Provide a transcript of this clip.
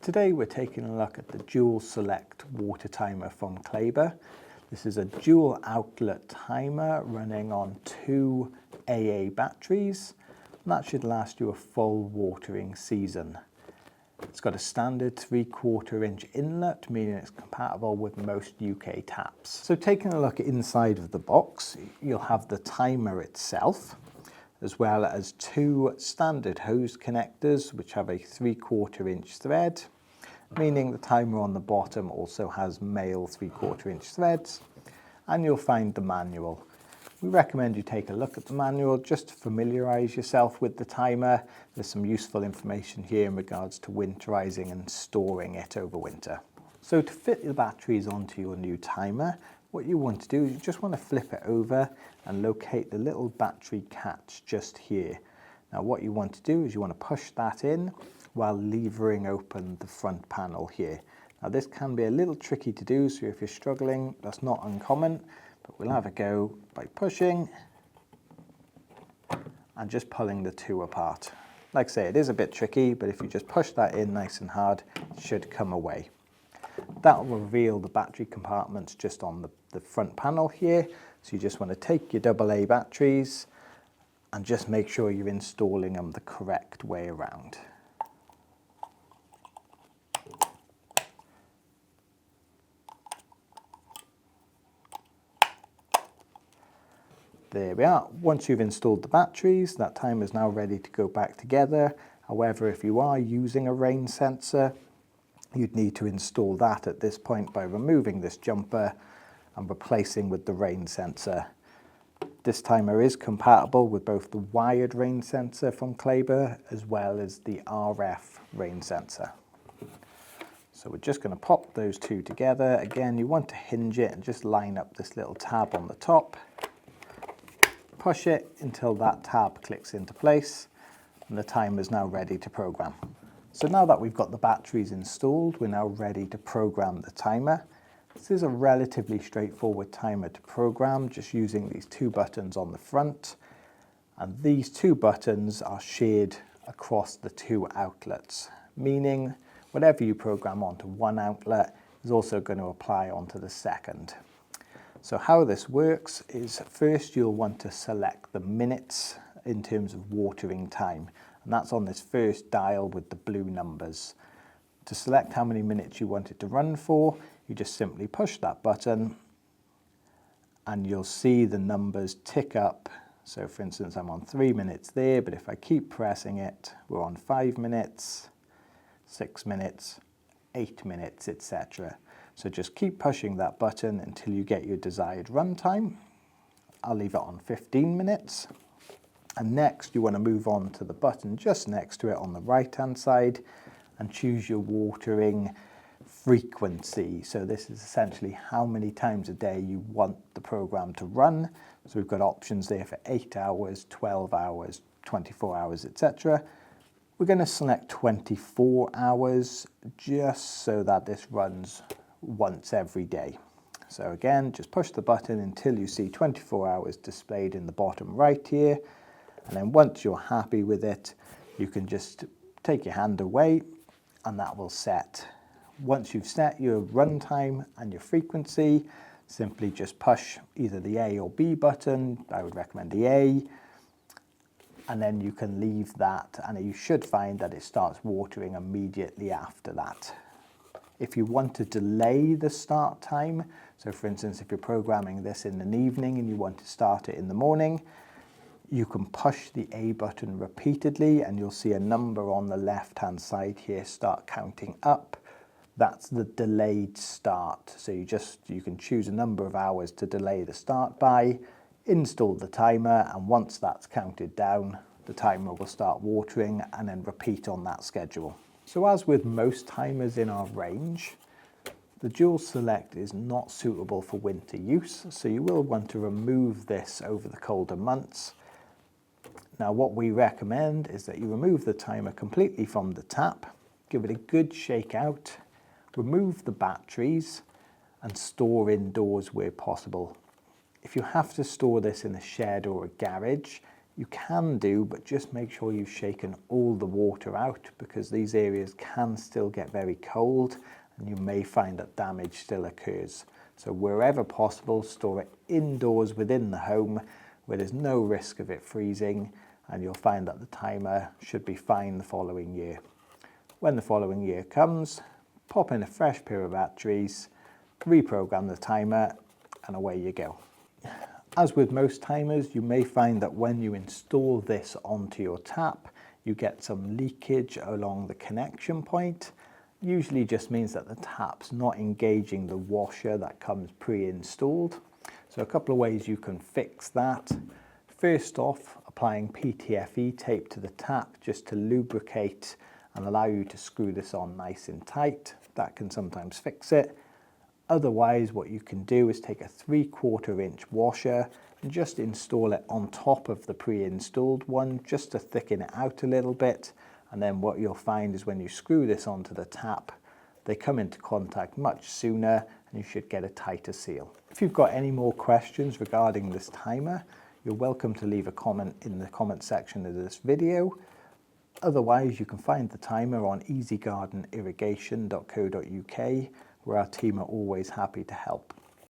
Today we're taking a look at the Dual Select water timer from Claber. This is a dual outlet timer running on 2 AA batteries, and that should last you a full watering season. It's got a standard 3/4 inch inlet, meaning it's compatible with most UK taps. So taking a look inside of the box, you'll have the timer itself, as well as 2 standard hose connectors which have a 3/4 inch thread, meaning the timer on the bottom also has male 3/4 inch threads, and you'll find the manual. We recommend you take a look at the manual just to familiarise yourself with the timer. There's some useful information here in regards to winterising and storing it over winter. So to fit the batteries onto your new timer, what you want to do is you just want to flip it over and locate the little battery catch just here. Now what you want to do is you want to push that in while levering open the front panel here. Now this can be a little tricky to do, so if you're struggling, that's not uncommon, but we'll have a go by pushing and just pulling the two apart. Like I say, it is a bit tricky, but if you just push that in nice and hard, it should come away. That will reveal the battery compartments just on the front panel here. So you just want to take your AA batteries and just make sure you're installing them the correct way around. There we are. Once you've installed the batteries, that timer is now ready to go back together. However, if you are using a rain sensor, you'd need to install that at this point by removing this jumper and replacing with the rain sensor. This timer is compatible with both the wired rain sensor from Claber as well as the RF rain sensor. So we're just going to pop those two together. Again, you want to hinge it and just line up this little tab on the top. Push it until that tab clicks into place, and the timer is now ready to program. So now that we've got the batteries installed, we're now ready to program the timer. This is a relatively straightforward timer to program, just using these 2 buttons on the front. And these 2 buttons are shared across the 2 outlets, meaning whatever you program onto one outlet is also going to apply onto the second. So how this works is first you'll want to select the minutes in terms of watering time, and that's on this first dial with the blue numbers. To select how many minutes you want it to run for, you just simply push that button and you'll see the numbers tick up. So for instance, I'm on 3 minutes there, but if I keep pressing it, we're on 5 minutes, 6 minutes, 8 minutes, etc. So just keep pushing that button until you get your desired run time. I'll leave it on 15 minutes. And next you want to move on to the button just next to it on the right hand side and choose your watering frequency. So this is essentially how many times a day you want the program to run. So we've got options there for 8 hours, 12 hours, 24 hours, etc. We're going to select 24 hours just so that this runs once every day. So again, just push the button until you see 24 hours displayed in the bottom right here. And then once you're happy with it, you can just take your hand away and that will set. Once you've set your run time and your frequency, simply just push either the A or B button. I would recommend the A. And then you can leave that, and you should find that it starts watering immediately after that. If you want to delay the start time, so for instance, if you're programming this in an evening and you want to start it in the morning, you can push the A button repeatedly and you'll see a number on the left-hand side here start counting up. That's the delayed start. So you can choose a number of hours to delay the start by, install the timer, and once that's counted down, the timer will start watering and then repeat on that schedule. So as with most timers in our range, the Dual Select is not suitable for winter use, so you will want to remove this over the colder months. Now what we recommend is that you remove the timer completely from the tap, give it a good shake out, remove the batteries and store indoors where possible. If you have to store this in a shed or a garage, you can do, but just make sure you've shaken all the water out, because these areas can still get very cold and you may find that damage still occurs. So wherever possible, store it indoors within the home where there's no risk of it freezing, and you'll find that the timer should be fine the following year. When the following year comes, pop in a fresh pair of batteries, reprogram the timer, and away you go. As with most timers, you may find that when you install this onto your tap, you get some leakage along the connection point. Usually just means that the tap's not engaging the washer that comes pre-installed. So a couple of ways you can fix that. First off, applying PTFE tape to the tap just to lubricate and allow you to screw this on nice and tight. That can sometimes fix it. Otherwise, what you can do is take a 3/4 inch washer and just install it on top of the pre-installed one, just to thicken it out a little bit. And then what you'll find is when you screw this onto the tap, they come into contact much sooner and you should get a tighter seal. If you've got any more questions regarding this timer, you're welcome to leave a comment in the comment section of this video. Otherwise, you can find the timer on easygardenirrigation.co.uk, where our team are always happy to help.